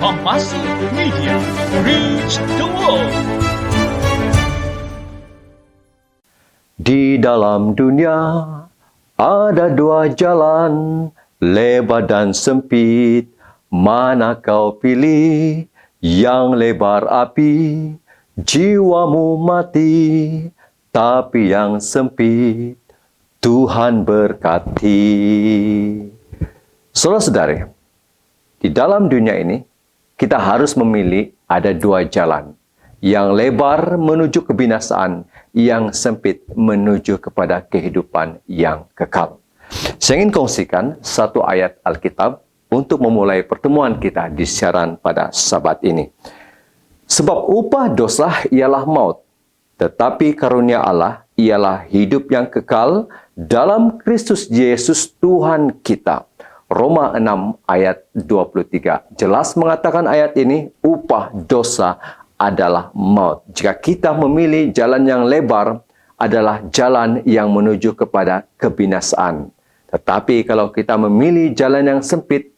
Kompasi Media, reach the world. Di dalam dunia ada dua jalan, lebar dan sempit. Mana kau pilih? Yang lebar api, jiwamu mati. Tapi yang sempit, Tuhan berkati. Saudara-saudari, di dalam dunia ini, kita harus memilih ada dua jalan. Yang lebar menuju kebinasaan, yang sempit menuju kepada kehidupan yang kekal. Saya ingin kongsikan satu ayat Alkitab untuk memulai pertemuan kita di siaran pada Sabat ini. Sebab upah dosa ialah maut, tetapi karunia Allah ialah hidup yang kekal dalam Kristus Yesus Tuhan kita. Roma 6 ayat 23. Jelas mengatakan ayat ini, upah dosa adalah maut. Jika kita memilih jalan yang lebar, adalah jalan yang menuju kepada kebinasaan. Tetapi kalau kita memilih jalan yang sempit,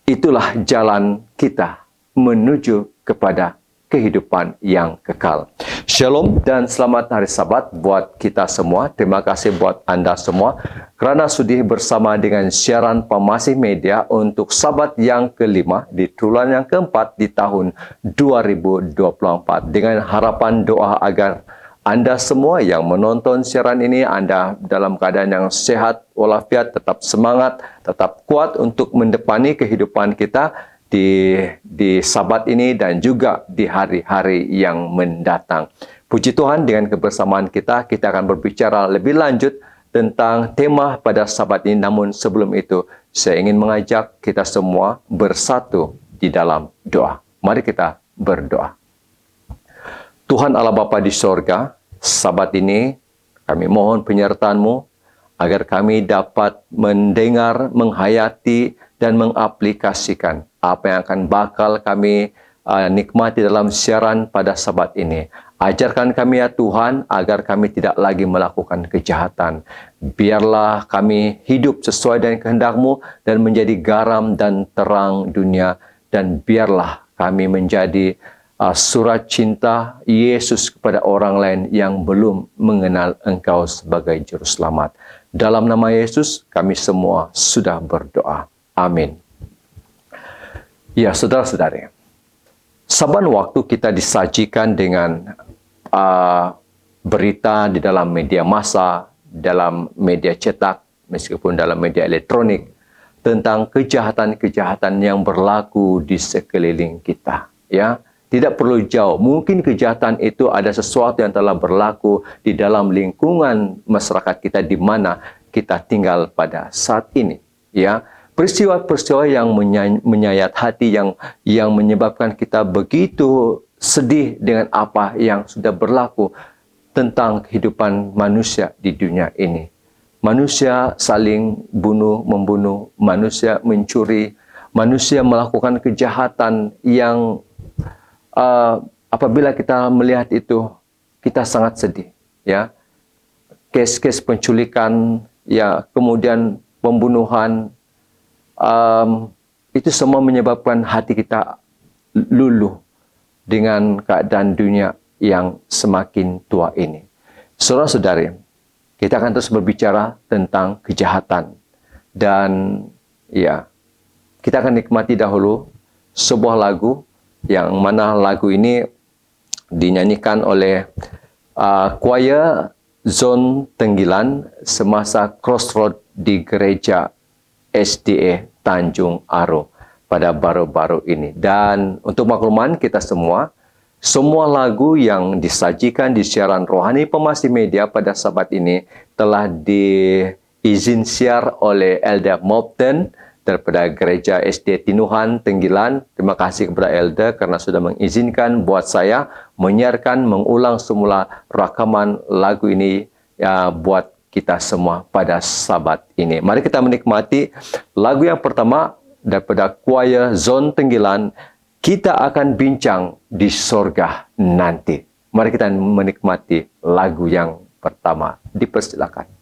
itulah jalan kita menuju kepada kehidupan yang kekal. Shalom dan selamat hari Sabat buat kita semua. Terima kasih buat Anda semua kerana sudi bersama dengan siaran Pemasih Media untuk Sabat yang kelima di triwulan yang keempat di tahun 2024. Dengan harapan doa agar Anda semua yang menonton siaran ini, Anda dalam keadaan yang sehat walafiat, tetap semangat, tetap kuat untuk mendepani kehidupan kita di Sabat ini dan juga di hari-hari yang mendatang. Puji Tuhan, dengan kebersamaan kita akan berbicara lebih lanjut tentang tema pada Sabat ini. Namun sebelum itu, saya ingin mengajak kita semua bersatu di dalam doa. Mari kita berdoa. Tuhan Allah Bapa di sorga, Sabat ini kami mohon penyertaan-Mu agar kami dapat mendengar, menghayati, dan mengaplikasikan apa yang akan bakal kami nikmati dalam siaran pada Sabat ini. Ajarkan kami ya Tuhan, agar kami tidak lagi melakukan kejahatan. Biarlah kami hidup sesuai dengan kehendak-Mu dan menjadi garam dan terang dunia. Dan biarlah kami menjadi surat cinta Yesus kepada orang lain yang belum mengenal Engkau sebagai Juru Selamat. Dalam nama Yesus, kami semua sudah berdoa. Amin. Ya, saudara-saudari, saban waktu kita disajikan dengan berita di dalam media massa, dalam media cetak, meskipun dalam media elektronik, tentang kejahatan-kejahatan yang berlaku di sekeliling kita. Ya, tidak perlu jauh. Mungkin kejahatan itu ada sesuatu yang telah berlaku di dalam lingkungan masyarakat kita di mana kita tinggal pada saat ini. Ya, peristiwa-peristiwa yang menyayat hati, yang menyebabkan kita begitu sedih dengan apa yang sudah berlaku tentang kehidupan manusia di dunia ini. Manusia saling membunuh, manusia mencuri, manusia melakukan kejahatan yang apabila kita melihat itu, kita sangat sedih. Ya, kes-kes penculikan, ya, kemudian pembunuhan, itu semua menyebabkan hati kita luluh dengan keadaan dunia yang semakin tua ini. Saudara-saudari, kita akan terus berbicara tentang kejahatan. Dan ya, kita akan nikmati dahulu sebuah lagu, yang mana lagu ini dinyanyikan oleh choir Zon Tenggilan semasa crossroad di gereja SDA Tanjung Aro pada baru-baru ini. Dan untuk makluman kita semua lagu yang disajikan di siaran rohani Pemasih Media pada Sabat ini telah diizin siar oleh Elder Mopten daripada gereja SDA Tinuhan Tenggilan. Terima kasih kepada Elder karena sudah mengizinkan buat saya menyiarkan, mengulang semula rakaman lagu ini ya, buat kita semua pada Sabat ini. Mari kita menikmati lagu yang pertama daripada choir Zon Tenggilan, Kita Akan Bincang di Sorga Nanti. Mari kita menikmati lagu yang pertama. Dipersilakan.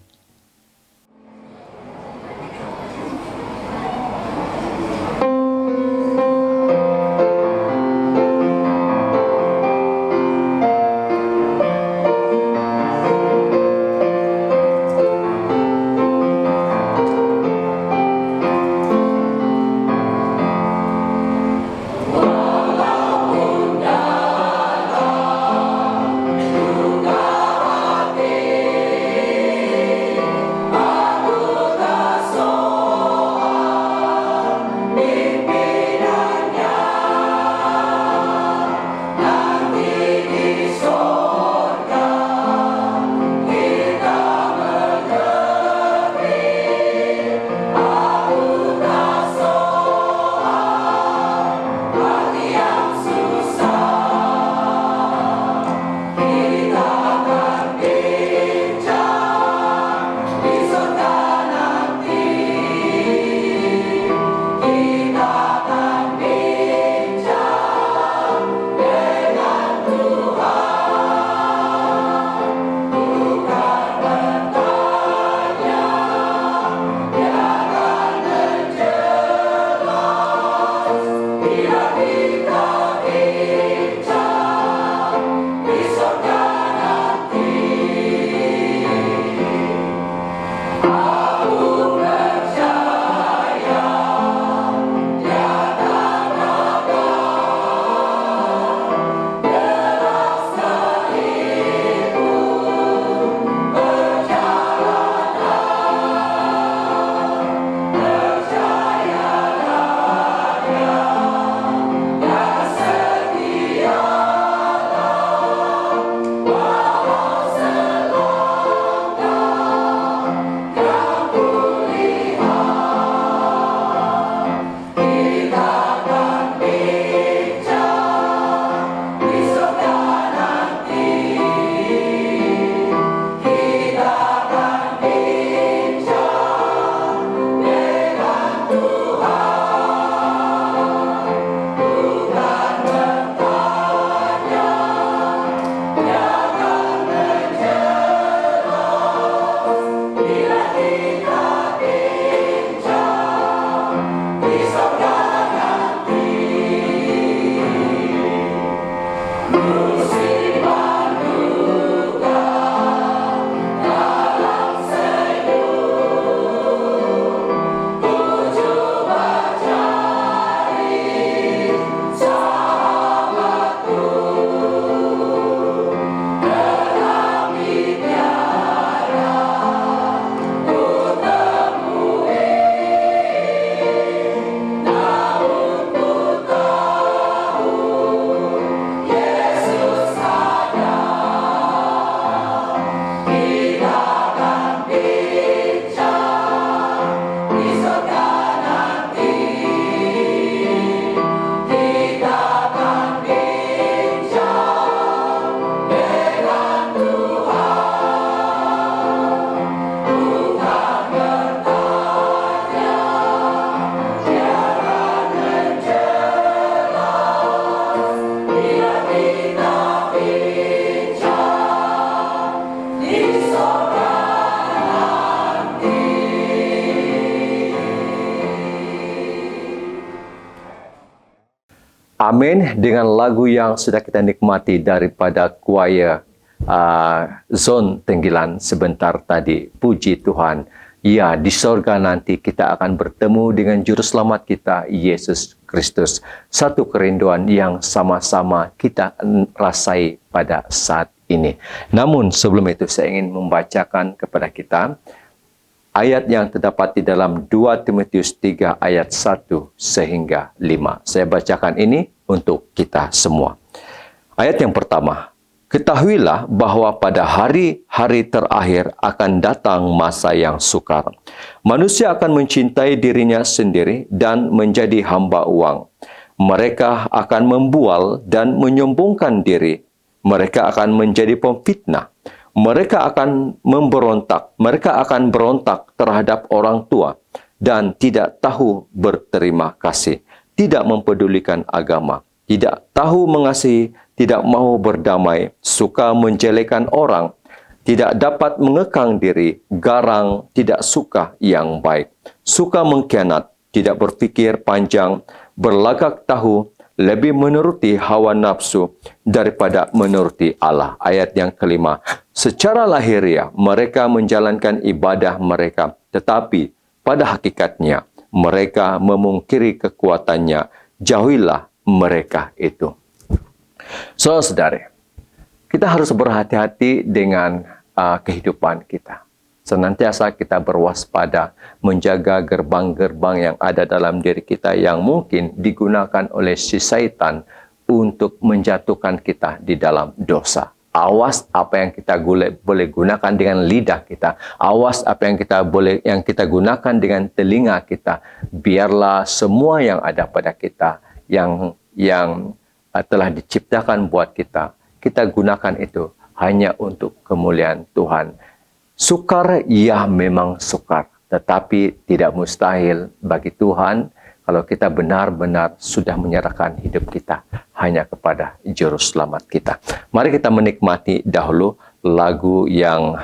Amin. Dengan lagu yang sudah kita nikmati daripada choir Zon Tenggilan sebentar tadi. Puji Tuhan. Ya, di sorga nanti kita akan bertemu dengan Juru Selamat kita, Yesus Kristus. Satu kerinduan yang sama-sama kita rasai pada saat ini. Namun sebelum itu saya ingin membacakan kepada kita ayat yang terdapat di dalam 2 Timotius 3 ayat 1 sehingga 5. Saya bacakan ini untuk kita semua. Ayat yang pertama, ketahuilah bahwa pada hari-hari terakhir akan datang masa yang sukar. Manusia akan mencintai dirinya sendiri dan menjadi hamba uang. Mereka akan membual dan menyombongkan diri. Mereka akan menjadi pemfitnah. Mereka akan memberontak. Mereka akan berontak terhadap orang tua dan tidak tahu berterima kasih, tidak mempedulikan agama, tidak tahu mengasihi, tidak mau berdamai, suka menjelekan orang, tidak dapat mengekang diri, garang, tidak suka yang baik, suka mengkhianat, tidak berfikir panjang, berlagak tahu, lebih menuruti hawa nafsu daripada menuruti Allah. Ayat yang kelima, secara lahiriah mereka menjalankan ibadah mereka, tetapi pada hakikatnya mereka memungkiri kekuatannya. Jauhilah mereka itu. Saudara-saudara, kita harus berhati-hati dengan kehidupan kita. Senantiasa kita berwaspada, menjaga gerbang-gerbang yang ada dalam diri kita yang mungkin digunakan oleh si Satan untuk menjatuhkan kita di dalam dosa. Awas apa yang kita boleh gunakan dengan lidah kita. Awas apa yang kita gunakan dengan telinga kita. Biarlah semua yang ada pada kita yang telah diciptakan buat kita, kita gunakan itu hanya untuk kemuliaan Tuhan. Sukar, ya memang sukar, tetapi tidak mustahil bagi Tuhan kalau kita benar-benar sudah menyerahkan hidup kita hanya kepada Juru Selamat kita. Mari kita menikmati dahulu lagu yang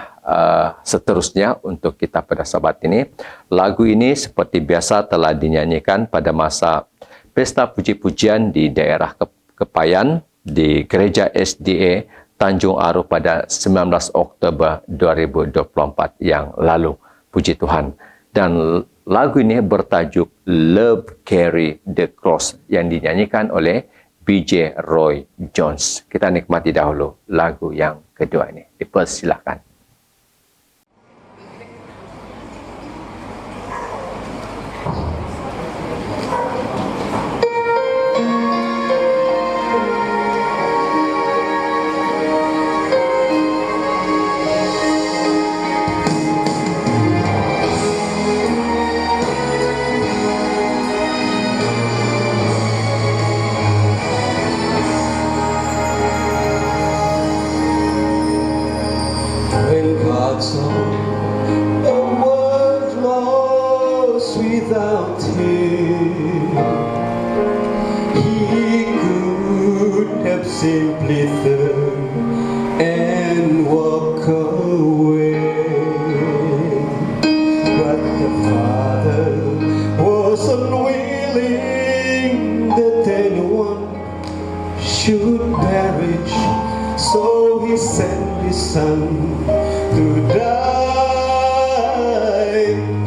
seterusnya untuk kita pada sahabat ini. Lagu ini seperti biasa telah dinyanyikan pada masa Pesta Puji-Pujian di daerah Kepayan di Gereja SDA Tanjung Aru pada 19 Oktober 2024 yang lalu. Puji Tuhan. Dan lagu ini bertajuk Love Carry the Cross yang dinyanyikan oleh B.J. Roy Jones. Kita nikmati dahulu lagu yang kedua ini. Dipersilakan. Simply turn and walk away, but the Father was unwilling that anyone should perish, so He sent His Son to die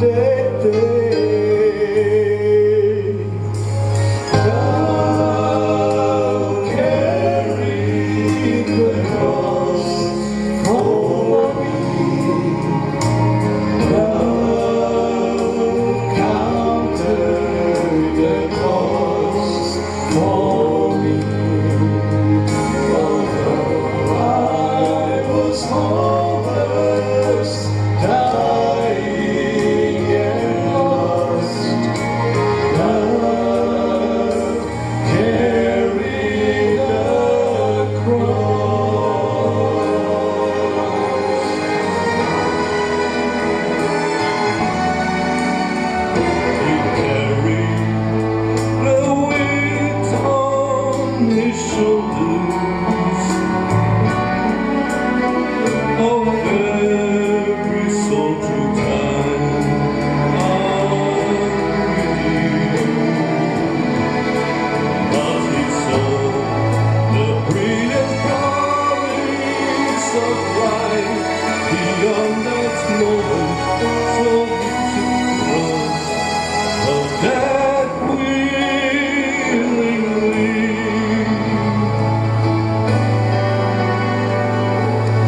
that day. for me. Although I was hopeless, dying and lost, love carried the cross. He carried the weight on his shoulders of every soul through time unredeemed. But he saw the brilliant promise of life beyond that moment, so he took us of that willingly.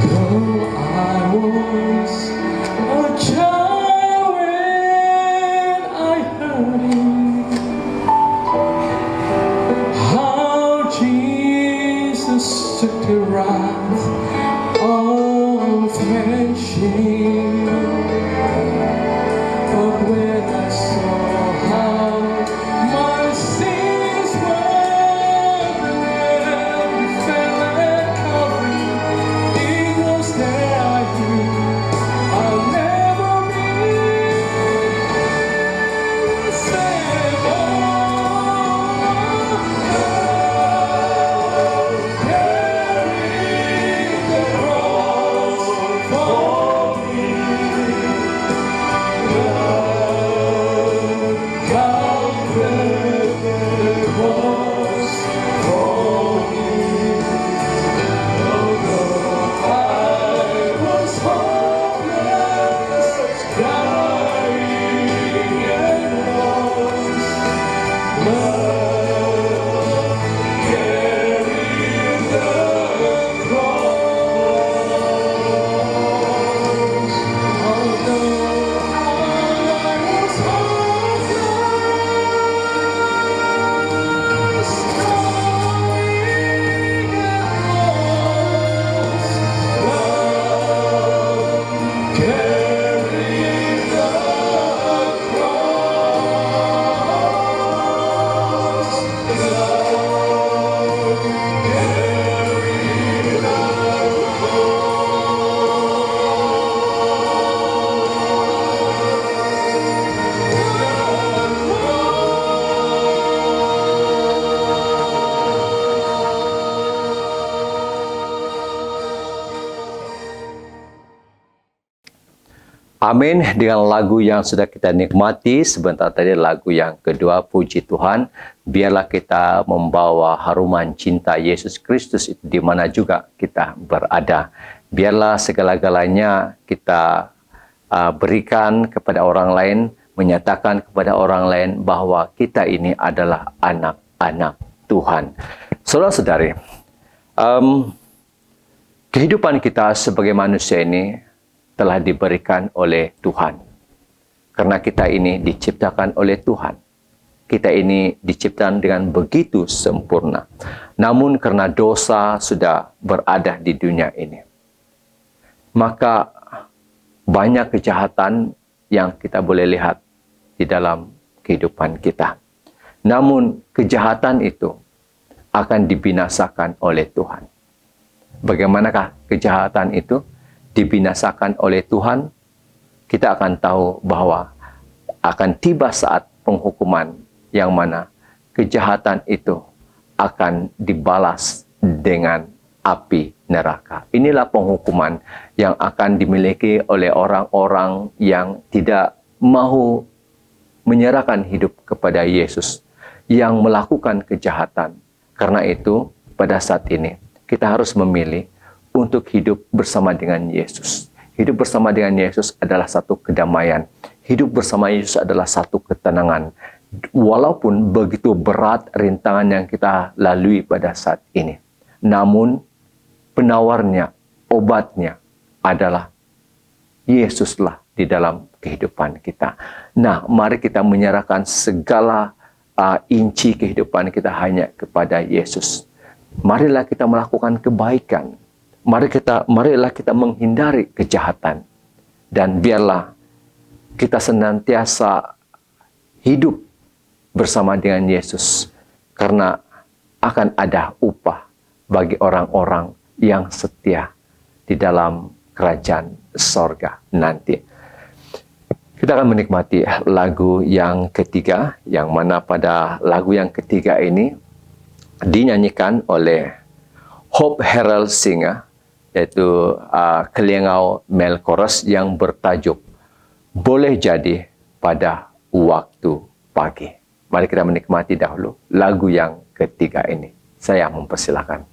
Though I was a child when I heard it, how Jesus took the wrath of friendship. But when I saw how my sins were and fell at Calvary, it was there I knew I'll never be the same. Oh, carrying the cross for me. Amin. Dengan lagu yang sudah kita nikmati sebentar tadi, lagu yang kedua, Puji Tuhan. Biarlah kita membawa haruman cinta Yesus Kristus itu di mana juga kita berada. Biarlah segala-galanya kita berikan kepada orang lain, menyatakan kepada orang lain bahwa kita ini adalah anak-anak Tuhan. Saudara-saudari, kehidupan kita sebagai manusia ini telah diberikan oleh Tuhan. Karena kita ini diciptakan oleh Tuhan. Kita ini diciptakan dengan begitu sempurna. Namun karena dosa sudah berada di dunia ini, maka banyak kejahatan yang kita boleh lihat di dalam kehidupan kita. Namun kejahatan itu akan dibinasakan oleh Tuhan. Bagaimanakah kejahatan itu dibinasakan oleh Tuhan? Kita akan tahu bahwa akan tiba saat penghukuman yang mana kejahatan itu akan dibalas dengan api neraka. Inilah penghukuman yang akan dimiliki oleh orang-orang yang tidak mau menyerahkan hidup kepada Yesus, yang melakukan kejahatan. Karena itu, pada saat ini kita harus memilih untuk hidup bersama dengan Yesus. Hidup bersama dengan Yesus adalah satu kedamaian. Hidup bersama Yesus adalah satu ketenangan. Walaupun begitu berat rintangan yang kita lalui pada saat ini, namun penawarnya, obatnya adalah Yesuslah di dalam kehidupan kita. Nah, mari kita menyerahkan segala inci kehidupan kita hanya kepada Yesus. Marilah kita melakukan kebaikan. Marilah kita menghindari kejahatan. Dan biarlah kita senantiasa hidup bersama dengan Yesus. Karena akan ada upah bagi orang-orang yang setia di dalam kerajaan sorga nanti. Kita akan menikmati lagu yang ketiga, yang mana pada lagu yang ketiga ini dinyanyikan oleh Hope Herald Singer, yaitu Kelengau Male Chorus yang bertajuk Boleh Jadi Pada Waktu Pagi. Mari kita menikmati dahulu lagu yang ketiga ini. Saya mempersilakan.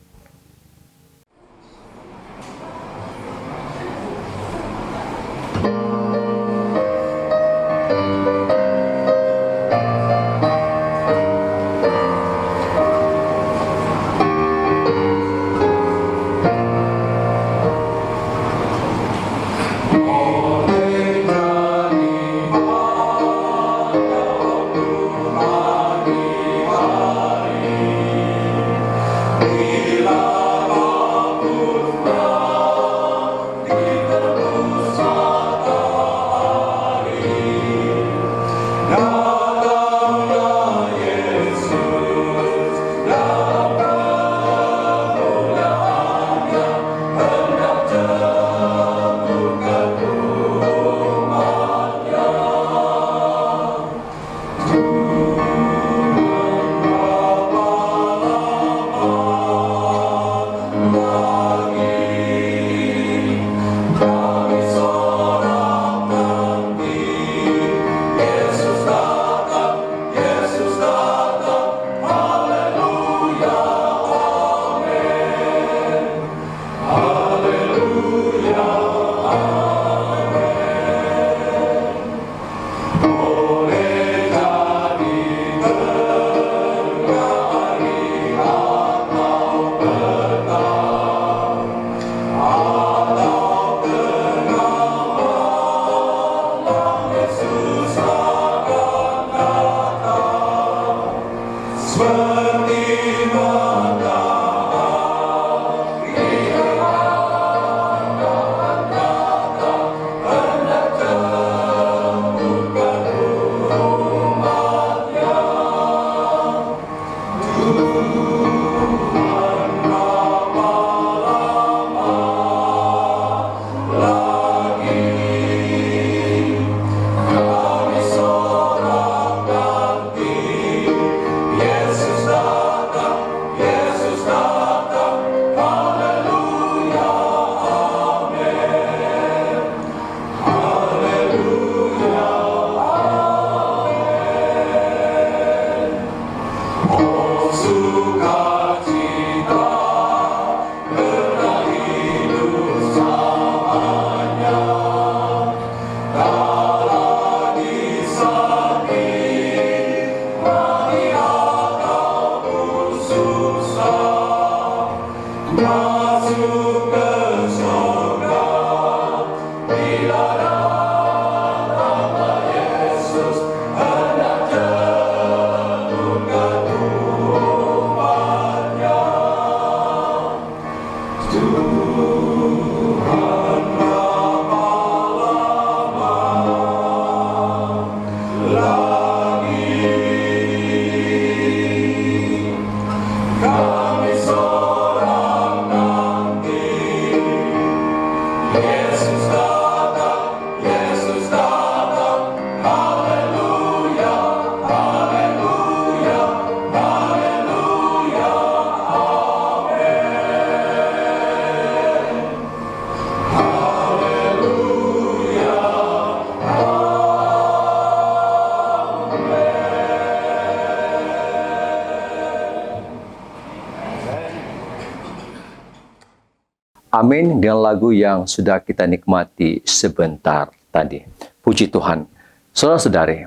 Amin, dengan lagu yang sudah kita nikmati sebentar tadi. Puji Tuhan. Saudara-saudari,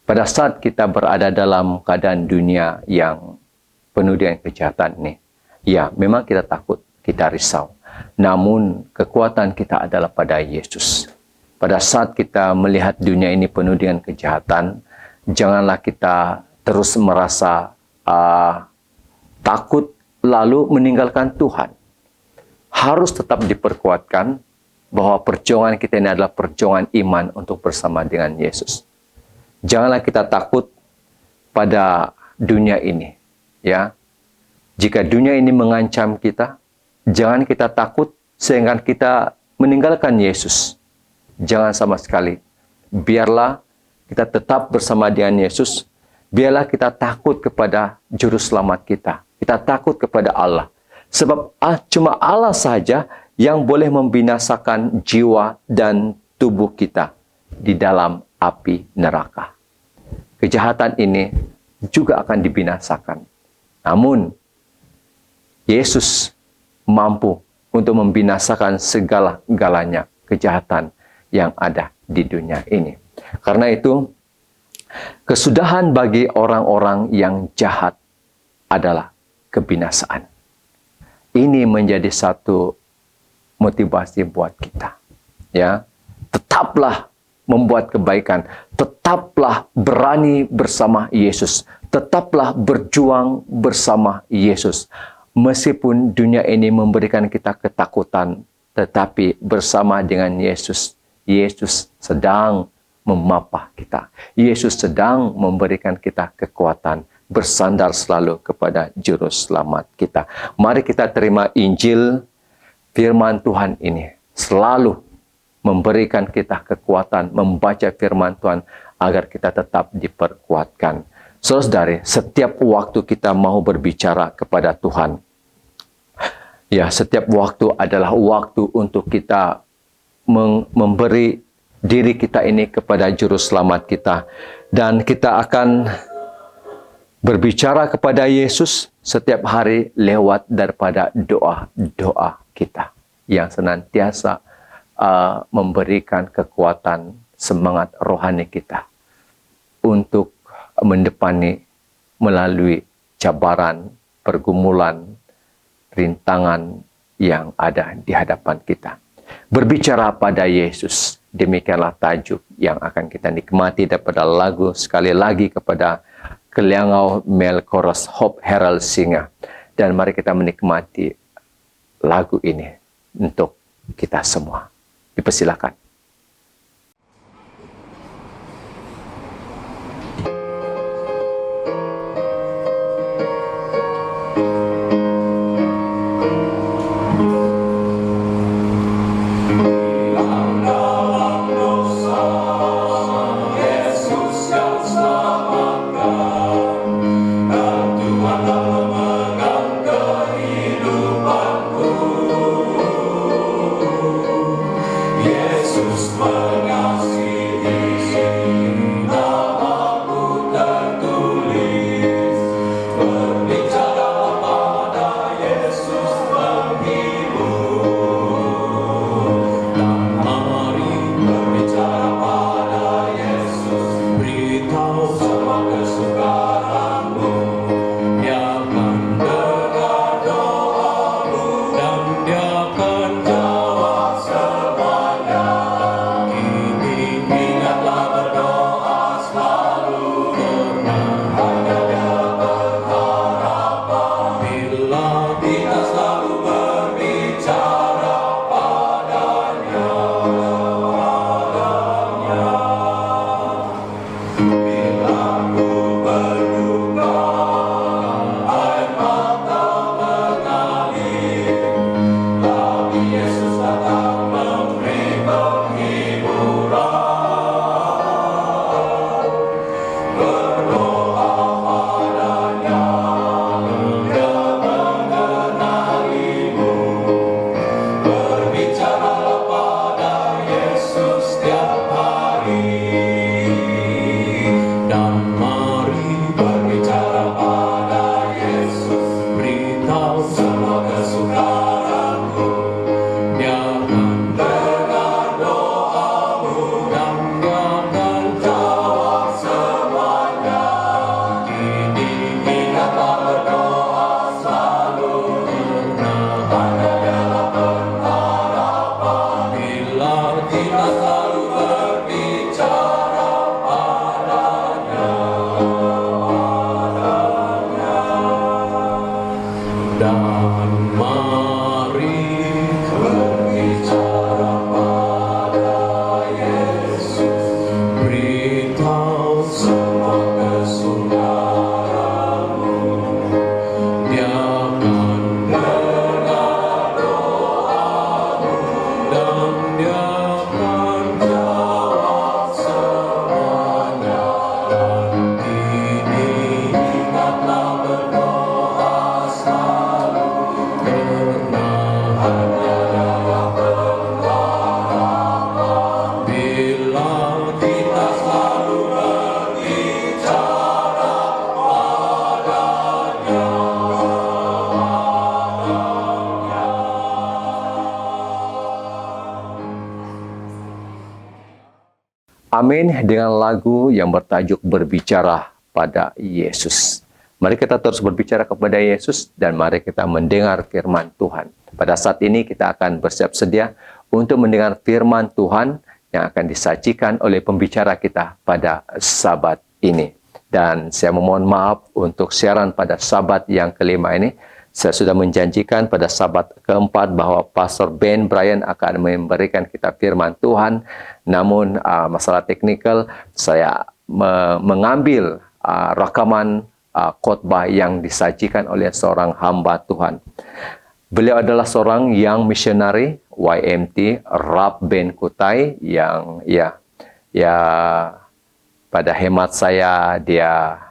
pada saat kita berada dalam keadaan dunia yang penuh dengan kejahatan ini, ya memang kita takut, kita risau. Namun kekuatan kita adalah pada Yesus. Pada saat kita melihat dunia ini penuh dengan kejahatan, janganlah kita terus merasa takut lalu meninggalkan Tuhan. Harus tetap diperkuatkan bahwa perjuangan kita ini adalah perjuangan iman untuk bersama dengan Yesus. Janganlah kita takut pada dunia ini, ya. Jika dunia ini mengancam kita, jangan kita takut sehingga kita meninggalkan Yesus. Jangan sama sekali. Biarlah kita tetap bersama dengan Yesus. Biarlah kita takut kepada juru selamat kita. Kita takut kepada Allah. Sebab cuma Allah saja yang boleh membinasakan jiwa dan tubuh kita di dalam api neraka. Kejahatan ini juga akan dibinasakan. Namun, Yesus mampu untuk membinasakan segala-galanya kejahatan yang ada di dunia ini. Karena itu, kesudahan bagi orang-orang yang jahat adalah kebinasaan. Ini menjadi satu motivasi buat kita. Ya, tetaplah membuat kebaikan, tetaplah berani bersama Yesus, tetaplah berjuang bersama Yesus. Meskipun dunia ini memberikan kita ketakutan, tetapi bersama dengan Yesus, Yesus sedang memapah kita. Yesus sedang memberikan kita kekuatan, bersandar selalu kepada juru selamat kita. Mari kita terima Injil, firman Tuhan ini selalu memberikan kita kekuatan membaca firman Tuhan agar kita tetap diperkuatkan. Saudara, setiap waktu kita mau berbicara kepada Tuhan, ya, setiap waktu adalah waktu untuk kita memberi diri kita ini kepada juru selamat kita. Dan kita akan berbicara kepada Yesus setiap hari lewat daripada doa-doa kita yang senantiasa memberikan kekuatan, semangat rohani kita untuk mendepani melalui cabaran, pergumulan, rintangan yang ada di hadapan kita. Berbicara pada Yesus, demikianlah tajuk yang akan kita nikmati daripada lagu sekali lagi kepada Keliangau Male Chorus Hope Herald Singer. Dan mari kita menikmati lagu ini untuk kita semua. Dipersilakan. Yesus Dan mari berbicara pada Yesus, beritahu semua kesukaranmu. Dia akan dengar doamu dan Dia akan jawab semuanya. Dan kini ingatlah berdoa selalu, karena hanya Dia pengharapan. Bila kita selalu berbicara padanya. Amin, dengan lagu yang bertajuk Berbicara pada Yesus. Mari kita terus berbicara kepada Yesus dan mari kita mendengar firman Tuhan. Pada saat ini kita akan bersiap sedia untuk mendengar firman Tuhan yang akan disajikan oleh pembicara kita pada Sabat ini. Dan saya memohon maaf untuk siaran pada Sabat yang kelima ini. Saya sudah menjanjikan pada Sabat keempat bahwa Pastor Ben Brian akan memberikan kita firman Tuhan. Namun masalah teknikal, saya mengambil rekaman khotbah yang disajikan oleh seorang hamba Tuhan. Beliau adalah seorang yang misionari YMT Rap Ben Kutai yang pada hemat saya dia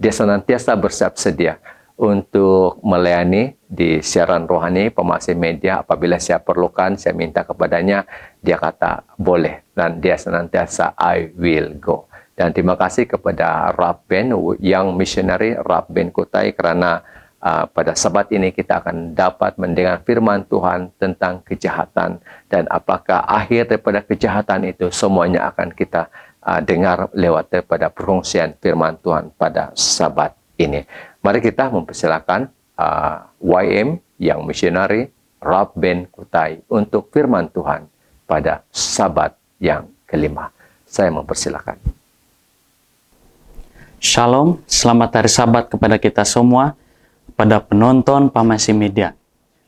senantiasa bersiap sedia untuk melayani di siaran rohani Pemasih Media. Apabila saya perlukan, saya minta kepadanya, dia kata boleh, dan dia senantiasa I will go. Dan terima kasih kepada Rap Ben yang missionary Rap Ben Kutai karena pada Sabat ini kita akan dapat mendengar firman Tuhan tentang kejahatan dan apakah akhir daripada kejahatan itu semuanya akan kita dengar lewat daripada perkongsian firman Tuhan pada Sabat ini. Mari kita mempersilakan YM yang missionary Rap Ben Kutai untuk firman Tuhan pada Sabat yang kelima. Saya mempersilakan. Shalom, selamat hari Sabat kepada kita semua, pada penonton Pemasih Media.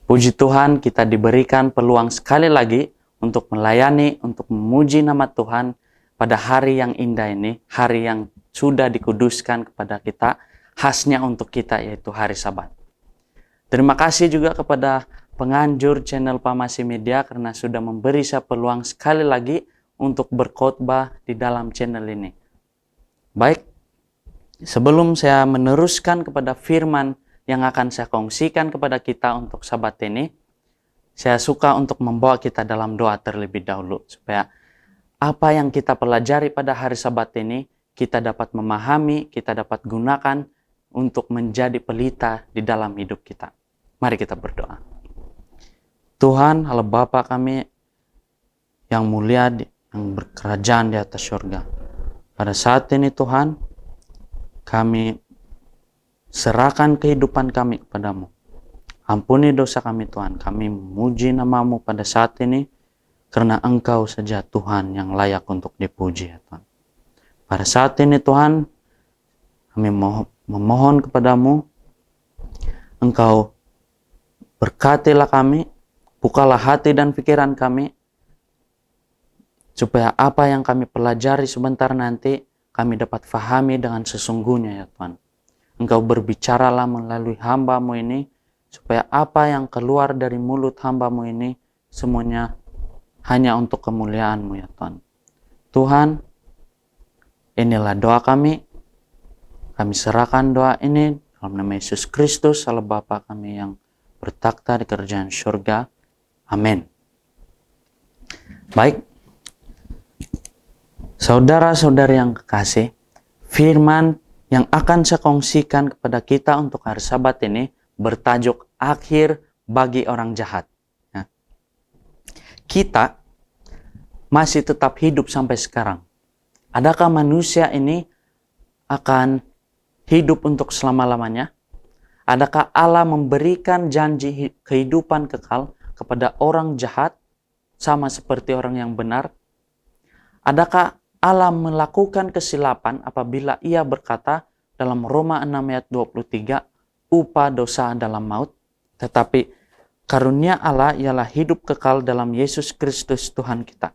Puji Tuhan, kita diberikan peluang sekali lagi untuk melayani, untuk memuji nama Tuhan pada hari yang indah ini, hari yang sudah dikuduskan kepada kita, khasnya untuk kita yaitu hari Sabat. Terima kasih juga kepada penganjur channel Pemasih Media karena sudah memberi saya peluang sekali lagi untuk berkhotbah di dalam channel ini. Baik, sebelum saya meneruskan kepada firman yang akan saya kongsikan kepada kita untuk Sabat ini, saya suka untuk membawa kita dalam doa terlebih dahulu supaya apa yang kita pelajari pada hari Sabat ini kita dapat memahami, kita dapat gunakan untuk menjadi pelita di dalam hidup kita. Mari kita berdoa. Tuhan, Allah Bapa kami yang mulia, yang berkerajaan di atas surga. Pada saat ini Tuhan, kami serahkan kehidupan kami kepadamu. Ampuni dosa kami Tuhan. Kami memuji namamu pada saat ini karena Engkau saja Tuhan yang layak untuk dipuji ya Tuhan. Pada saat ini Tuhan, kami memohon kepadamu, Engkau berkatilah kami, bukalah hati dan pikiran kami, supaya apa yang kami pelajari sebentar nanti, kami dapat fahami dengan sesungguhnya ya Tuhan. Engkau berbicaralah melalui hamba-Mu ini, supaya apa yang keluar dari mulut hamba-Mu ini, semuanya hanya untuk kemuliaan-Mu ya Tuhan. Tuhan, inilah doa kami. Kami serahkan doa ini dalam nama Yesus Kristus, Allah Bapa kami yang bertakhta di kerajaan surga. Amin. Baik, saudara-saudari yang kekasih, firman yang akan saya kongsikan kepada kita untuk hari Sabat ini bertajuk akhir bagi orang jahat. Ya. Kita masih tetap hidup sampai sekarang. Adakah manusia ini akan hidup untuk selama-lamanya? Adakah Allah memberikan janji kehidupan kekal kepada orang jahat sama seperti orang yang benar? Adakah Allah melakukan kesilapan apabila ia berkata dalam Roma 6 ayat 23 upah dosa adalah maut, tetapi karunia Allah ialah hidup kekal dalam Yesus Kristus Tuhan kita.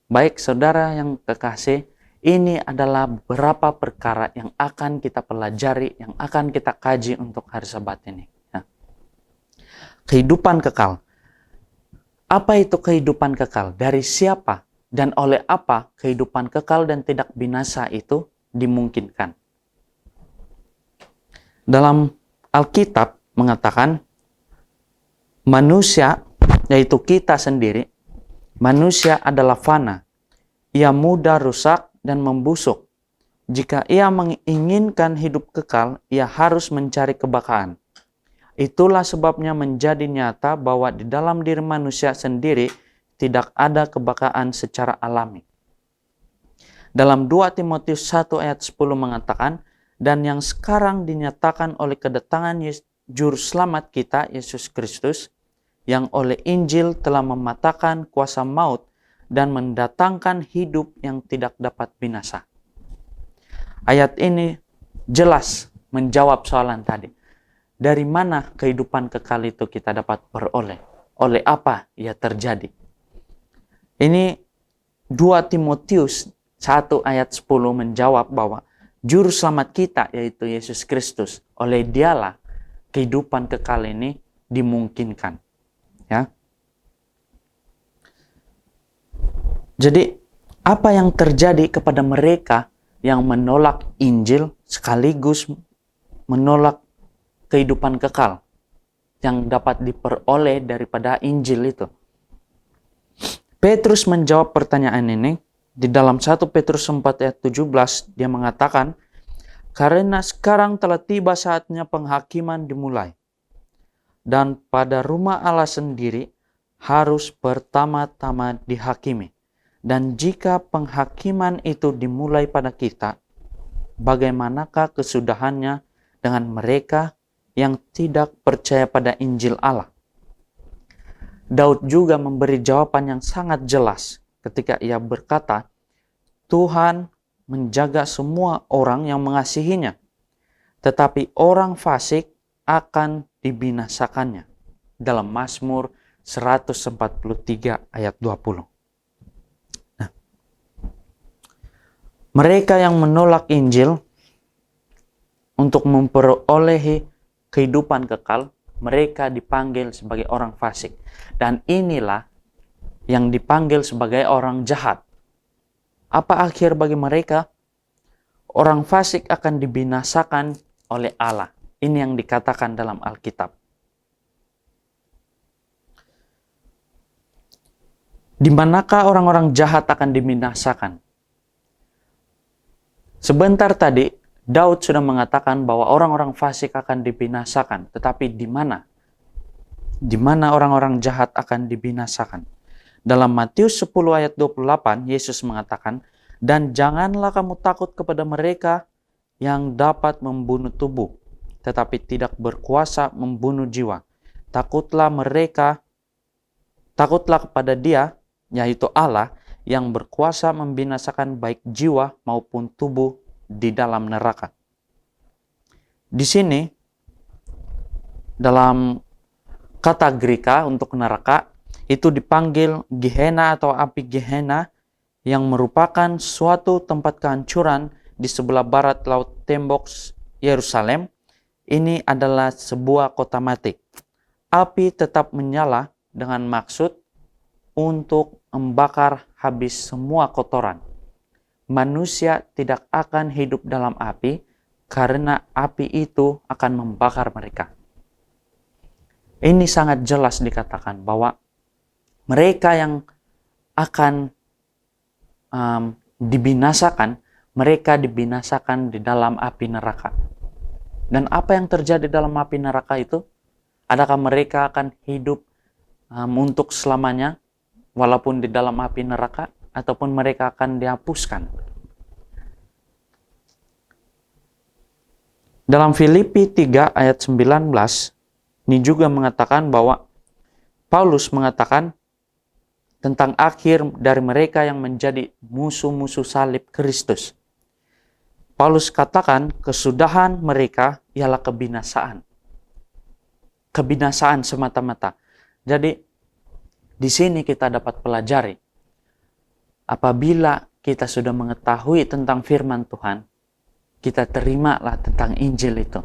Baik saudara yang kekasih, ini adalah beberapa perkara yang akan kita pelajari, yang akan kita kaji untuk hari Sabat ini. Ya. Kehidupan kekal. Apa itu kehidupan kekal? Dari siapa dan oleh apa kehidupan kekal dan tidak binasa itu dimungkinkan? Dalam Alkitab mengatakan, manusia, yaitu kita sendiri, manusia adalah fana. Ia mudah rusak dan membusuk. Jika ia menginginkan hidup kekal, ia harus mencari kebakaan. Itulah sebabnya menjadi nyata bahwa di dalam diri manusia sendiri tidak ada kebakaan secara alami. Dalam 2 Timotius 1 ayat 10 mengatakan, dan yang sekarang dinyatakan oleh kedatangan Juru Selamat kita, Yesus Kristus, yang oleh Injil telah mematahkan kuasa maut dan mendatangkan hidup yang tidak dapat binasa. Ayat ini jelas menjawab soalan tadi. Dari mana kehidupan kekal itu kita dapat peroleh? Oleh apa ia terjadi? Ini 2 Timotius 1 ayat 10 menjawab bahwa Juru Selamat kita, yaitu Yesus Kristus, oleh Dialah kehidupan kekal ini dimungkinkan. Ya. Jadi, apa yang terjadi kepada mereka yang menolak Injil sekaligus menolak kehidupan kekal yang dapat diperoleh daripada Injil itu? Petrus menjawab pertanyaan ini di dalam 1 Petrus 4 ayat 17, dia mengatakan, karena sekarang telah tiba saatnya penghakiman dimulai. Dan pada rumah Allah sendiri harus pertama-tama dihakimi. Dan jika penghakiman itu dimulai pada kita, bagaimanakah kesudahannya dengan mereka yang tidak percaya pada Injil Allah? Daud juga memberi jawaban yang sangat jelas ketika ia berkata, Tuhan menjaga semua orang yang mengasihinya, tetapi orang fasik akan dibinasakannya. Dalam Mazmur 143 ayat 20. Nah, mereka yang menolak Injil untuk memperolehi kehidupan kekal, mereka dipanggil sebagai orang fasik. Dan inilah yang dipanggil sebagai orang jahat. Apa akhir bagi mereka? Orang fasik akan dibinasakan oleh Allah. Ini yang dikatakan dalam Alkitab. Di manakah orang-orang jahat akan dibinasakan? Sebentar tadi, Daud sudah mengatakan bahwa orang-orang fasik akan dibinasakan. Tetapi di mana? Di mana orang-orang jahat akan dibinasakan? Dalam Matius 10 ayat 28, Yesus mengatakan, dan janganlah kamu takut kepada mereka yang dapat membunuh tubuh, tetapi tidak berkuasa membunuh jiwa. Takutlah kepada Dia, yaitu Allah, yang berkuasa membinasakan baik jiwa maupun tubuh di dalam neraka. Di sini, dalam kata Greka untuk neraka, itu dipanggil Gehenna atau api Gehenna, yang merupakan suatu tempat kehancuran di sebelah barat laut tembok Yerusalem. Ini adalah sebuah kota mati. Api tetap menyala dengan maksud untuk membakar habis semua kotoran. Manusia tidak akan hidup dalam api karena api itu akan membakar mereka. Ini sangat jelas dikatakan bahwa mereka yang akan dibinasakan, mereka dibinasakan di dalam api neraka. Dan apa yang terjadi dalam api neraka itu? Adakah mereka akan hidup untuk selamanya walaupun di dalam api neraka, ataupun mereka akan dihapuskan? Dalam Filipi 3 ayat 19, ini juga mengatakan bahwa Paulus mengatakan tentang akhir dari mereka yang menjadi musuh-musuh salib Kristus. Paulus katakan kesudahan mereka ialah kebinasaan. Kebinasaan semata-mata. Jadi, di sini kita dapat pelajari, apabila kita sudah mengetahui tentang firman Tuhan, kita terimalah tentang Injil itu.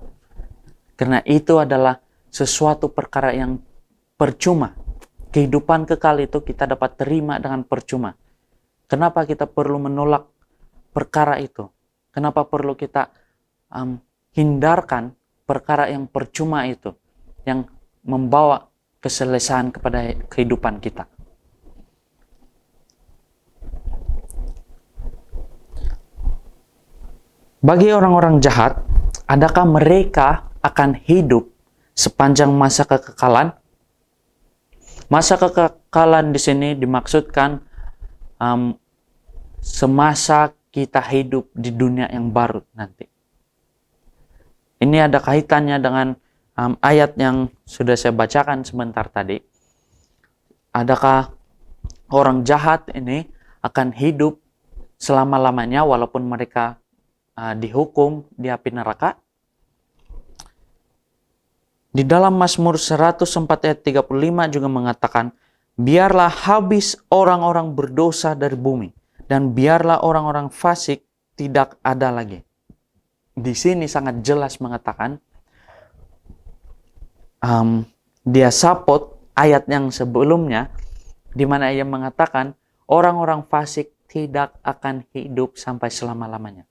Karena itu adalah sesuatu perkara yang percuma. Kehidupan kekal itu kita dapat terima dengan percuma. Kenapa kita perlu menolak perkara itu? Kenapa perlu kita hindarkan perkara yang percuma itu, yang membawa keselesaan kepada kehidupan kita? Bagi orang-orang jahat, adakah mereka akan hidup sepanjang masa kekekalan? Masa kekekalan di sini dimaksudkan semasa kita hidup di dunia yang baru nanti. Ini ada kaitannya dengan ayat yang sudah saya bacakan sebentar tadi. Adakah orang jahat ini akan hidup selama-lamanya walaupun mereka dihukum di api neraka? Di dalam Mazmur 104 ayat 35 juga mengatakan, biarlah habis orang-orang berdosa dari bumi, dan biarlah orang-orang fasik tidak ada lagi. Di sini sangat jelas mengatakan, dia sapot ayat yang sebelumnya, di mana ia mengatakan, orang-orang fasik tidak akan hidup sampai selama-lamanya.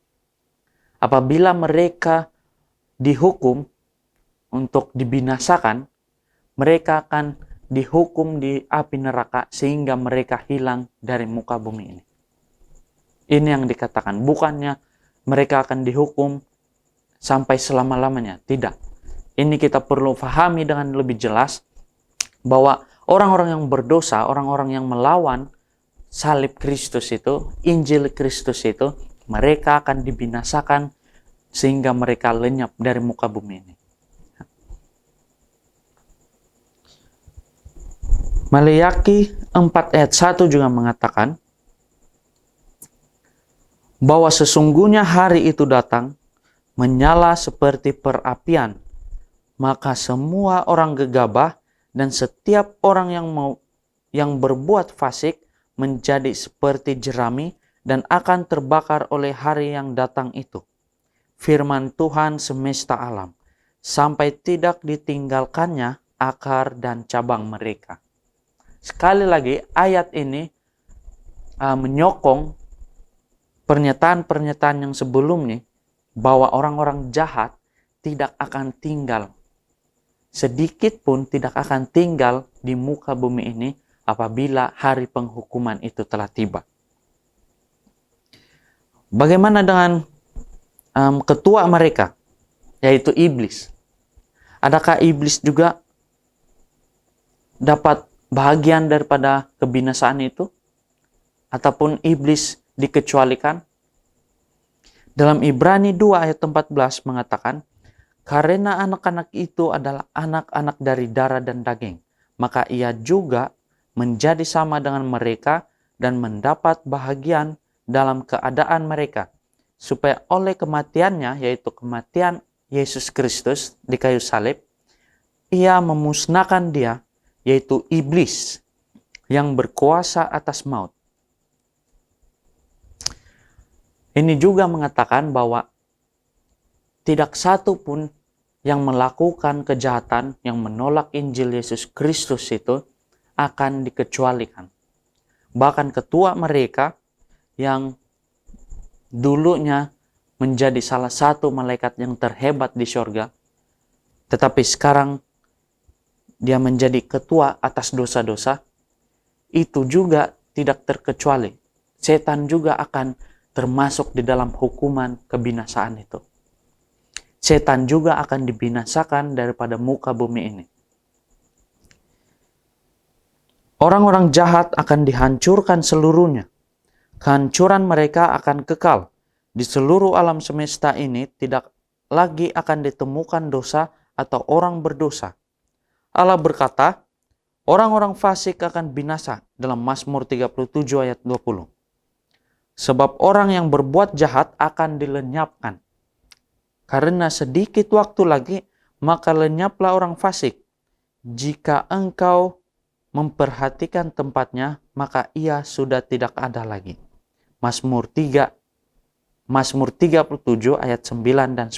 Apabila mereka dihukum untuk dibinasakan, mereka akan dihukum di api neraka sehingga mereka hilang dari muka bumi ini. Ini yang dikatakan, bukannya mereka akan dihukum sampai selama-lamanya. Tidak. Ini kita perlu pahami dengan lebih jelas bahwa orang-orang yang berdosa, orang-orang yang melawan salib Kristus itu, Injil Kristus itu, mereka akan dibinasakan sehingga mereka lenyap dari muka bumi ini. Maleakhi 4 ayat 1 juga mengatakan bahwa sesungguhnya hari itu datang menyala seperti perapian, maka semua orang gegabah dan setiap orang yang berbuat fasik menjadi seperti jerami dan akan terbakar oleh hari yang datang itu. Firman Tuhan semesta alam, sampai tidak ditinggalkannya akar dan cabang mereka. Sekali lagi, ayat ini menyokong pernyataan-pernyataan yang sebelumnya bahwa orang-orang jahat tidak akan tinggal, sedikit pun tidak akan tinggal di muka bumi ini apabila hari penghukuman itu telah tiba. Bagaimana dengan ketua mereka, yaitu iblis? Adakah iblis juga dapat bahagian daripada kebinasaan itu? Ataupun iblis dikecualikan? Dalam Ibrani 2 ayat 14 mengatakan, karena anak-anak itu adalah anak-anak dari darah dan daging, maka ia juga menjadi sama dengan mereka dan mendapat bahagian dalam keadaan mereka, supaya oleh kematiannya, yaitu kematian Yesus Kristus di kayu salib, ia memusnahkan dia, yaitu iblis yang berkuasa atas maut. Ini juga mengatakan bahwa tidak satu pun yang melakukan kejahatan, yang menolak Injil Yesus Kristus itu akan dikecualikan. Bahkan ketua mereka yang dulunya menjadi salah satu malaikat yang terhebat di surga, tetapi sekarang dia menjadi ketua atas dosa-dosa, itu juga tidak terkecuali. Setan juga akan termasuk di dalam hukuman kebinasaan itu. Setan juga akan dibinasakan daripada muka bumi ini. Orang-orang jahat akan dihancurkan seluruhnya. Kehancuran mereka akan kekal. Di seluruh alam semesta ini tidak lagi akan ditemukan dosa atau orang berdosa. Allah berkata, orang-orang fasik akan binasa dalam Mazmur 37 ayat 20. Sebab orang yang berbuat jahat akan dilenyapkan. karena sedikit waktu lagi, maka lenyaplah orang fasik. Jika engkau memperhatikan tempatnya, maka ia sudah tidak ada lagi. Mazmur 37 ayat 9 dan 10.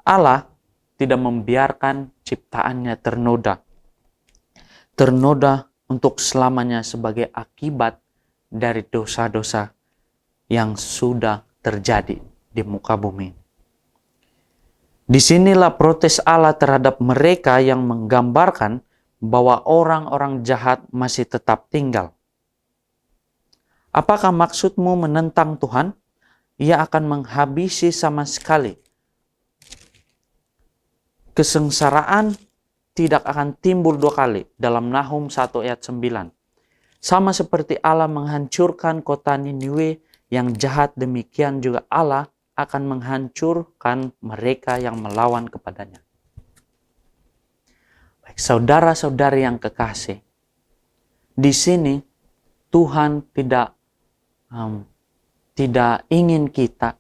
Allah tidak membiarkan ciptaannya ternoda untuk selamanya sebagai akibat dari dosa-dosa yang sudah terjadi di muka bumi. Disinilah protes Allah terhadap mereka yang menggambarkan bahwa orang-orang jahat masih tetap tinggal. Apakah maksudmu menentang Tuhan? Ia akan menghabisi sama sekali. Kesengsaraan tidak akan timbul dua kali dalam Nahum 1 ayat 9. Sama seperti Allah menghancurkan kota Niniwe yang jahat, demikian juga Allah akan menghancurkan mereka yang melawan kepadanya. Baik, saudara-saudari yang kekasih, di sini Tuhan tidak ingin kita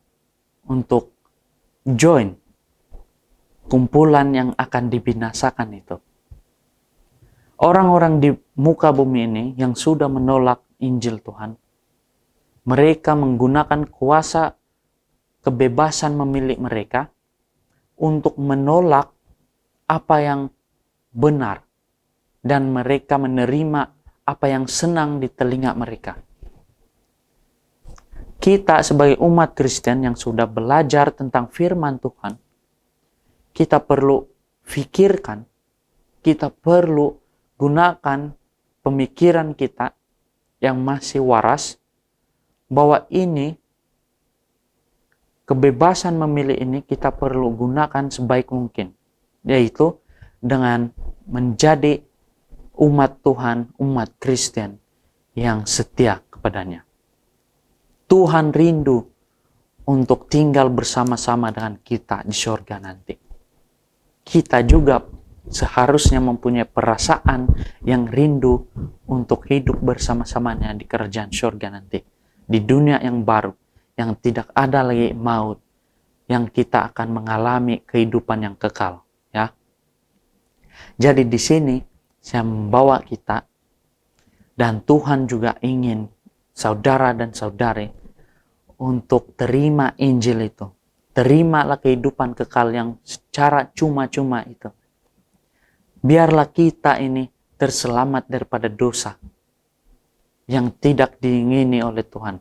untuk join kumpulan yang akan dibinasakan itu. Orang-orang di muka bumi ini yang sudah menolak Injil Tuhan, mereka menggunakan kuasa kebebasan memilih mereka untuk menolak apa yang benar, dan mereka menerima apa yang senang di telinga mereka. Kita sebagai umat Kristen yang sudah belajar tentang firman Tuhan, kita perlu pikirkan, kita perlu gunakan pemikiran kita yang masih waras, bahwa ini, kebebasan memilih ini kita perlu gunakan sebaik mungkin, yaitu dengan menjadi umat Tuhan, umat Kristen yang setia kepadanya. Tuhan rindu untuk tinggal bersama-sama dengan kita di surga nanti. Kita juga seharusnya mempunyai perasaan yang rindu untuk hidup bersama-samanya di kerajaan surga nanti. Di dunia yang baru, yang tidak ada lagi maut, yang kita akan mengalami kehidupan yang kekal. Ya. Jadi di sini saya membawa kita, dan Tuhan juga ingin saudara dan saudari untuk terima Injil itu. Terimalah kehidupan kekal yang secara cuma-cuma itu. Biarlah kita ini terselamat daripada dosa yang tidak diingini oleh Tuhan.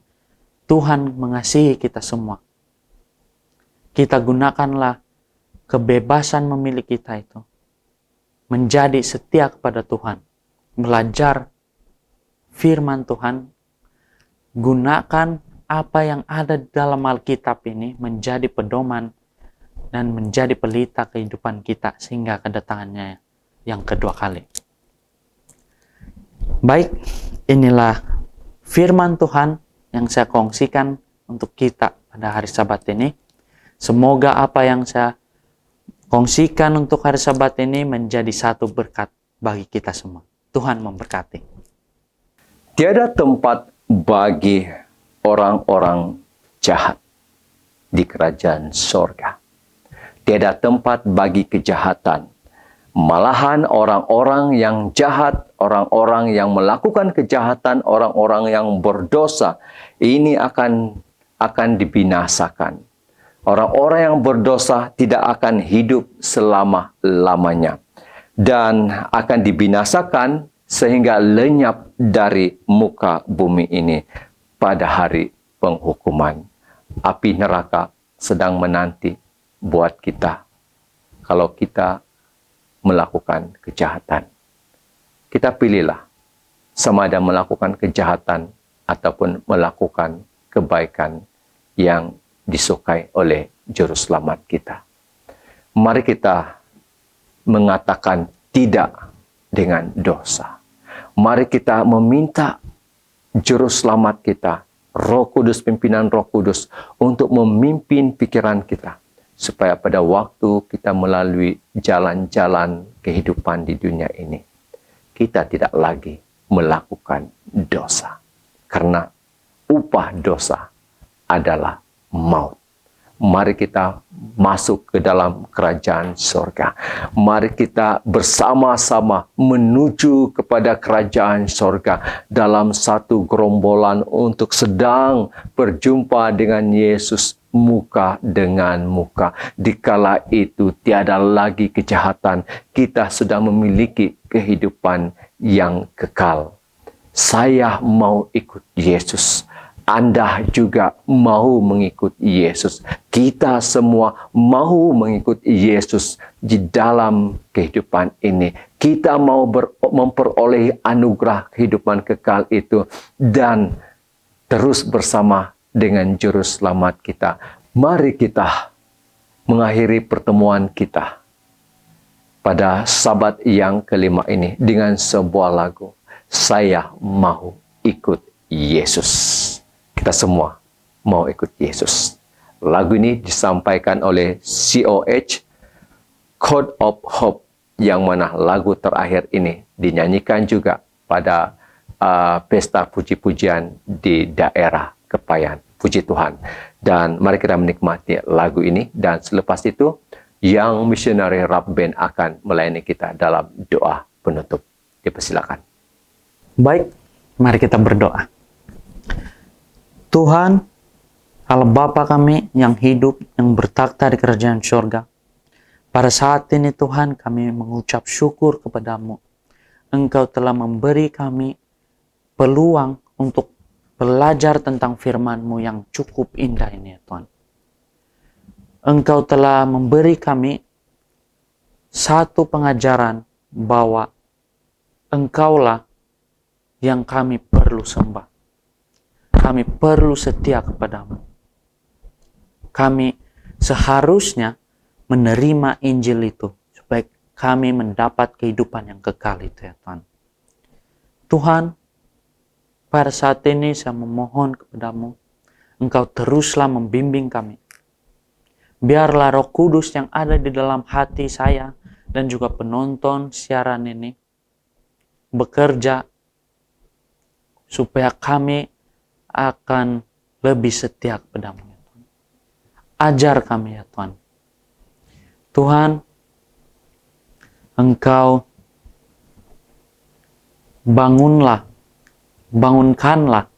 Tuhan mengasihi kita semua. Kita gunakanlah kebebasan memilih kita itu menjadi setia kepada Tuhan, belajar firman Tuhan, gunakan apa yang ada dalam Alkitab ini menjadi pedoman dan menjadi pelita kehidupan kita sehingga kedatangannya yang kedua kali. Baik, inilah firman Tuhan yang saya kongsikan untuk kita pada hari Sabat ini. Semoga apa yang saya kongsikan untuk hari Sabat ini menjadi satu berkat bagi kita semua. Tuhan memberkati. Tiada tempat bagi orang-orang jahat di kerajaan sorga. Tiada tempat bagi kejahatan. Malahan orang-orang yang jahat, orang-orang yang melakukan kejahatan, orang-orang yang berdosa, ini akan dibinasakan. Orang-orang yang berdosa tidak akan hidup selama-lamanya dan akan dibinasakan sehingga lenyap dari muka bumi ini pada hari penghukuman. Api neraka sedang menanti buat kita kalau kita melakukan kejahatan. Kita pilihlah sama ada melakukan kejahatan ataupun melakukan kebaikan yang disukai oleh Juru Selamat kita. Mari kita mengatakan tidak dengan dosa. Mari kita meminta Juru Selamat kita, Roh Kudus, pimpinan Roh Kudus, untuk memimpin pikiran kita, supaya pada waktu kita melalui jalan-jalan kehidupan di dunia ini, kita tidak lagi melakukan dosa. Karena upah dosa adalah maut. Mari kita masuk ke dalam kerajaan surga. Mari kita bersama-sama menuju kepada kerajaan surga dalam satu gerombolan untuk sedang berjumpa dengan Yesus muka dengan muka. Dikala itu tiada lagi kejahatan, kita sudah memiliki kehidupan yang kekal. Saya mau ikut Yesus. Anda juga mau mengikut Yesus. Kita semua mau mengikut Yesus di dalam kehidupan ini. Kita mau memperoleh anugerah kehidupan kekal itu dan terus bersama dengan Juru Selamat kita. Mari kita mengakhiri pertemuan kita pada Sabat yang kelima ini dengan sebuah lagu. Saya mau ikut Yesus. Kita semua mau ikut Yesus. Lagu ini disampaikan oleh COH, Chord of Hope, yang mana lagu terakhir ini dinyanyikan juga pada pesta puji-pujian di daerah Kepayan. Puji Tuhan. Dan mari kita menikmati lagu ini. Dan selepas itu, yang misionari Rap Band akan melayani kita dalam doa penutup. Dipersilakan. Baik, mari kita berdoa. Tuhan, Allah Bapa kami yang hidup, yang bertakhta di kerajaan surga. Pada saat ini Tuhan, kami mengucap syukur kepadamu. Engkau telah memberi kami peluang untuk belajar tentang firman-Mu yang cukup indah ini, Tuhan. Engkau telah memberi kami satu pengajaran bahwa Engkaulah yang kami perlu sembah. Kami perlu setia kepadamu. Kami seharusnya menerima Injil itu supaya kami mendapat kehidupan yang kekal itu, ya Tuhan. Tuhan, pada saat ini saya memohon kepadamu, Engkau teruslah membimbing kami. Biarlah Roh Kudus yang ada di dalam hati saya dan juga penonton siaran ini bekerja supaya kami akan lebih setia kepadamu, ya Tuhan. Ajar kami, ya Tuhan. Tuhan, Engkau bangunkanlah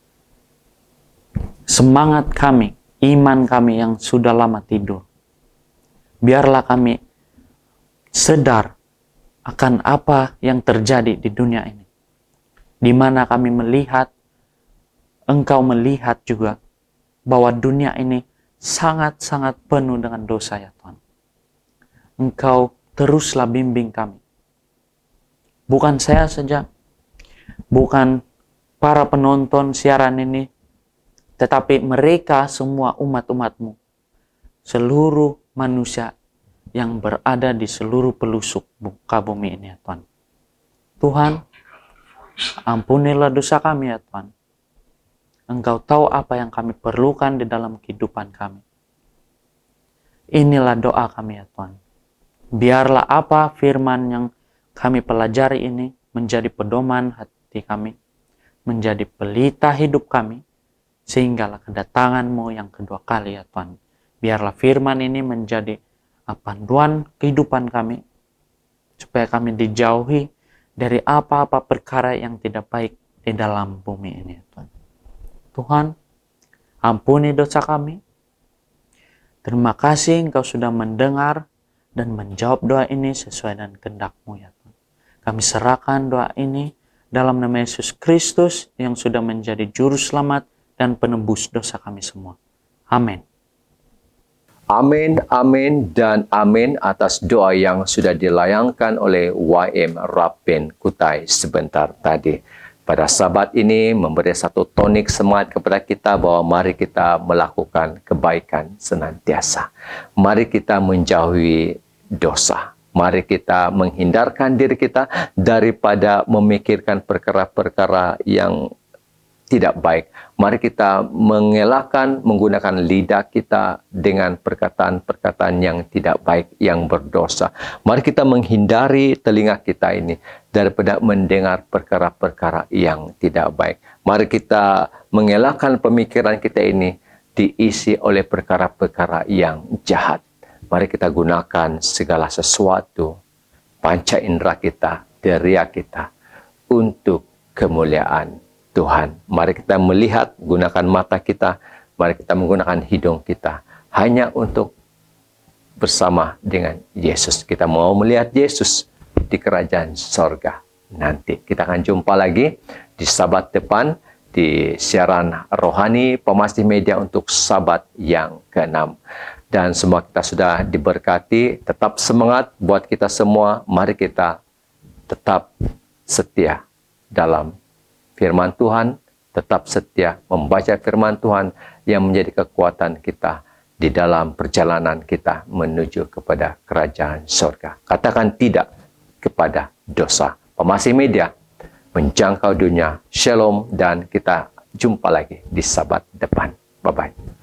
semangat kami, iman kami yang sudah lama tidur. Biarlah kami sadar akan apa yang terjadi di dunia ini. Di mana kami melihat, Engkau melihat juga bahwa dunia ini sangat-sangat penuh dengan dosa, ya Tuhan. Engkau teruslah bimbing kami. Bukan saya saja, bukan para penonton siaran ini, tetapi mereka semua umat-umat-Mu, seluruh manusia yang berada di seluruh pelosok muka bumi ini, ya Tuhan. Tuhan, ampunilah dosa kami, ya Tuhan. Engkau tahu apa yang kami perlukan di dalam kehidupan kami. Inilah doa kami, ya Tuhan. Biarlah apa firman yang kami pelajari ini menjadi pedoman hati kami, menjadi pelita hidup kami, sehinggalah kedatangan-Mu yang kedua kali, ya Tuhan. Biarlah firman ini menjadi panduan kehidupan kami, supaya kami dijauhi dari apa-apa perkara yang tidak baik di dalam bumi ini, ya Tuhan. Tuhan, ampuni dosa kami. Terima kasih Engkau sudah mendengar dan menjawab doa ini sesuai dengan kehendak-Mu, ya Tuhan. Kami serahkan doa ini dalam nama Yesus Kristus yang sudah menjadi juru selamat dan penebus dosa kami semua. Amin. Amin, amin, dan amin atas doa yang sudah dilayangkan oleh YM Rap Band Kutai sebentar tadi. Pada Sabat ini memberi satu tonik semangat kepada kita bahwa mari kita melakukan kebaikan senantiasa. Mari kita menjauhi dosa. Mari kita menghindarkan diri kita daripada memikirkan perkara-perkara yang tidak baik. Mari kita mengelakkan menggunakan lidah kita dengan perkataan-perkataan yang tidak baik, yang berdosa. Mari kita menghindari telinga kita ini daripada mendengar perkara-perkara yang tidak baik. Mari kita mengelakkan pemikiran kita ini diisi oleh perkara-perkara yang jahat. Mari kita gunakan segala sesuatu, panca indera kita, deria kita, untuk kemuliaan Tuhan. Mari kita melihat, gunakan mata kita, mari kita menggunakan hidung kita, hanya untuk bersama dengan Yesus. Kita mau melihat Yesus di kerajaan sorga nanti. Kita akan jumpa lagi di Sabat depan, di siaran rohani Pemasih Media untuk Sabat yang ke-6. Dan semua kita sudah diberkati. Tetap semangat buat kita semua. Mari kita tetap setia dalam firman Tuhan, tetap setia membaca firman Tuhan yang menjadi kekuatan kita di dalam perjalanan kita menuju kepada kerajaan surga. Katakan tidak kepada dosa. Pemasih Media menjangkau dunia. Shalom, dan kita jumpa lagi di Sabat depan. Bye-bye.